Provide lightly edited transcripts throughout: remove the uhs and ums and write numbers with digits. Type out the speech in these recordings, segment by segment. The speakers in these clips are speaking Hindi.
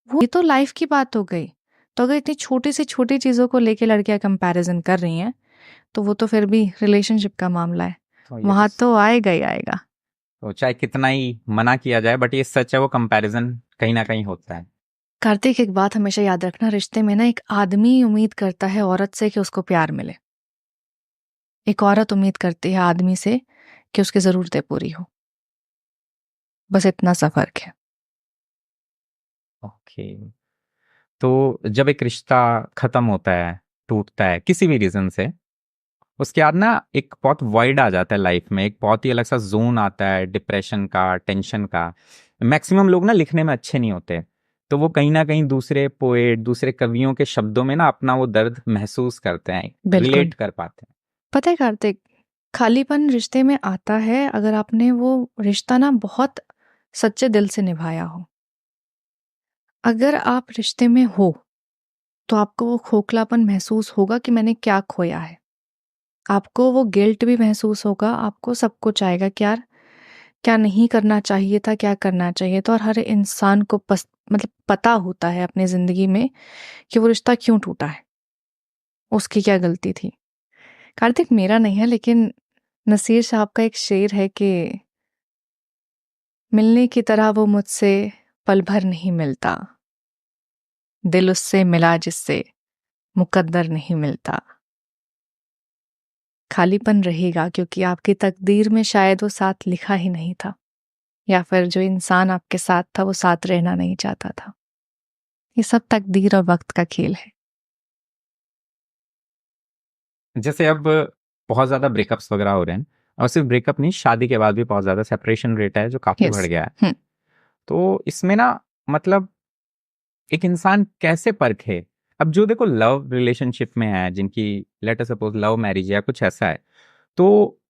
वो ये तो लाइफ की बात हो गई। तो अगर इतनी छोटी से छोटी चीज़ों को लेके लड़कियां कंपैरिजन कर रही हैं तो वो तो फिर भी रिलेशनशिप का मामला है, तो ये वहां तो आएगा ही आएगा। तो चाहे कितना ही मना किया जाए, बट ये सच है, वो कंपैरिजन कहीं ना कहीं होता है। कार्तिक, एक बात हमेशा याद रखना, रिश्ते में ना एक आदमी उम्मीद करता है औरत से कि उसको प्यार मिले, एक औरत उम्मीद करती है आदमी से कि उसकी जरूरतें पूरी हो। बस इतना सा फर्क है। ओके। तो जब एक रिश्ता खत्म होता है, टूटता है किसी भी रीजन से, उसके बाद ना एक बहुत वॉइड आ जाता है लाइफ में, एक बहुत ही अलग सा जोन आता है डिप्रेशन का, टेंशन का। मैक्सिमम लोग ना लिखने में अच्छे नहीं होते, तो वो कहीं ना कहीं दूसरे पोएट, दूसरे कवियों के शब्दों में ना अपना वो दर्द महसूस करते हैं, बिल्कुल। रिलेट कर पाते हैं। पता है कार्तिक, खालीपन रिश्ते में आता है अगर आपने वो रिश्ता ना बहुत सच्चे दिल से निभाया हो। अगर आप रिश्ते में हो तो आपको वो खोखलापन महसूस होगा कि मैंने क्या खोया है। आपको वो गिल्ट भी महसूस होगा, आपको सब कुछ आएगा कि यार क्या नहीं करना चाहिए था, क्या करना चाहिए था। और हर इंसान को मतलब पता होता है अपनी जिंदगी में कि वो रिश्ता क्यों टूटा है, उसकी क्या गलती थी। कार्तिक, मेरा नहीं है लेकिन नसीर साहब का एक शेर है कि मिलने की तरह वो मुझसे पल भर नहीं मिलता, दिल उससे मिला जिससे मुकद्दर नहीं मिलता। खालीपन रहेगा क्योंकि आपकी तकदीर में शायद वो साथ लिखा ही नहीं था, या फिर जो इंसान आपके साथ था वो साथ रहना नहीं चाहता था। ये सब तकदीर और वक्त का खेल है। जैसे अब बहुत ज्यादा ब्रेकअप्स वगैरह हो रहे हैं, और सिर्फ ब्रेकअप नहीं, शादी के बाद भी बहुत ज्यादा सेपरेशन रेट है जो काफी बढ़ यस। गया है। तो इसमें ना, मतलब एक इंसान कैसे परखे? अब जो देखो लव रिलेशनशिप में है, जिनकी let us suppose love marriage या कुछ ऐसा है, तो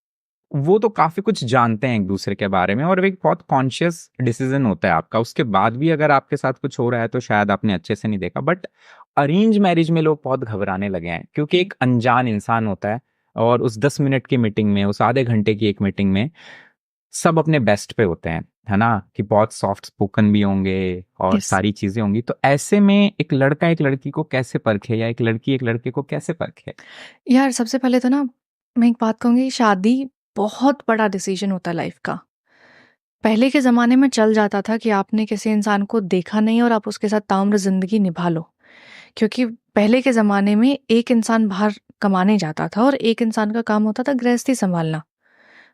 वो तो काफी कुछ जानते हैं एक दूसरे के बारे में, और एक बहुत कॉन्शियस डिसीजन होता है आपका। उसके बाद भी अगर आपके साथ कुछ हो रहा है तो शायद आपने अच्छे से नहीं देखा। बट अरेंज मैरिज में लोग बहुत घबराने लगे हैं, क्योंकि एक अनजान इंसान होता है, और उस 10 मिनट की मीटिंग में, उस आधे घंटे की एक मीटिंग में सब अपने बेस्ट पे होते हैं, है ना, कि बहुत सॉफ्ट स्पोकन भी होंगे और यस। सारी चीजें होंगी। तो ऐसे में एक लड़का एक लड़की को कैसे परखे, या एक लड़की एक लड़के को कैसे परखे? यार सबसे पहले तो ना मैं एक बात कहूंगी, शादी बहुत बड़ा डिसीजन होता है लाइफ का। पहले के ज़माने में चल जाता था कि आपने किसी इंसान को देखा नहीं और आप उसके साथ ताउम्र ज़िंदगी निभा लो, क्योंकि पहले के ज़माने में एक इंसान बाहर कमाने जाता था और एक इंसान का काम होता था गृहस्थी संभालना।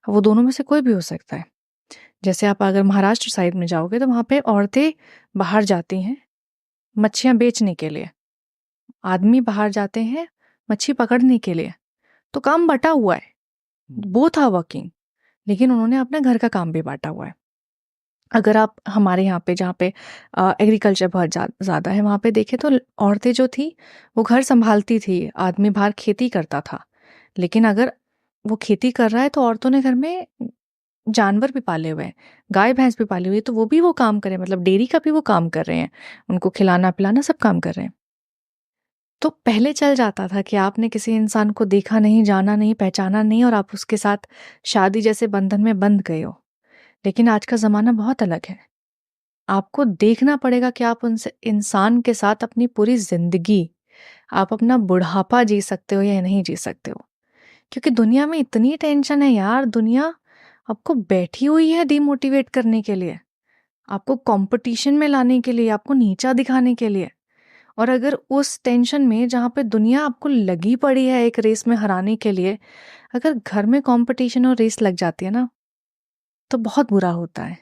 वो दोनों में से कोई भी हो सकता है। जैसे आप अगर महाराष्ट्र साइड में जाओगे तो वहाँ पे औरतें बाहर जाती हैं मच्छियाँ बेचने के लिए, आदमी बाहर जाते हैं मच्छी पकड़ने के लिए। तो काम बटा हुआ है, बोथ आर वर्किंग, लेकिन उन्होंने अपने घर का काम भी बांटा हुआ है। अगर आप हमारे यहाँ पे जहाँ पे एग्रीकल्चर बहुत ज़्यादा है वहाँ पे देखें तो औरतें जो थी वो घर संभालती थी, आदमी बाहर खेती करता था। लेकिन अगर वो खेती कर रहा है तो औरतों ने घर में जानवर भी पाले हुए हैं, गाय भैंस भी पाली हुई है, तो वो भी वो काम करें, मतलब डेयरी का भी वो काम कर रहे हैं, उनको खिलाना पिलाना सब काम कर रहे हैं। तो पहले चल जाता था कि आपने किसी इंसान को देखा नहीं, जाना नहीं, पहचाना नहीं और आप उसके साथ शादी जैसे बंधन में बंध गए हो। लेकिन आज का ज़माना बहुत अलग है। आपको देखना पड़ेगा कि आप उनसे इंसान के साथ अपनी पूरी ज़िंदगी, आप अपना बुढ़ापा जी सकते हो या नहीं जी सकते हो। क्योंकि दुनिया में इतनी टेंशन है यार, दुनिया आपको बैठी हुई है डिमोटिवेट करने के लिए, आपको कंपटीशन में लाने के लिए, आपको नीचा दिखाने के लिए। और अगर उस टेंशन में जहाँ पे दुनिया आपको लगी पड़ी है एक रेस में हराने के लिए, अगर घर में कंपटीशन और रेस लग जाती है ना, तो बहुत बुरा होता है।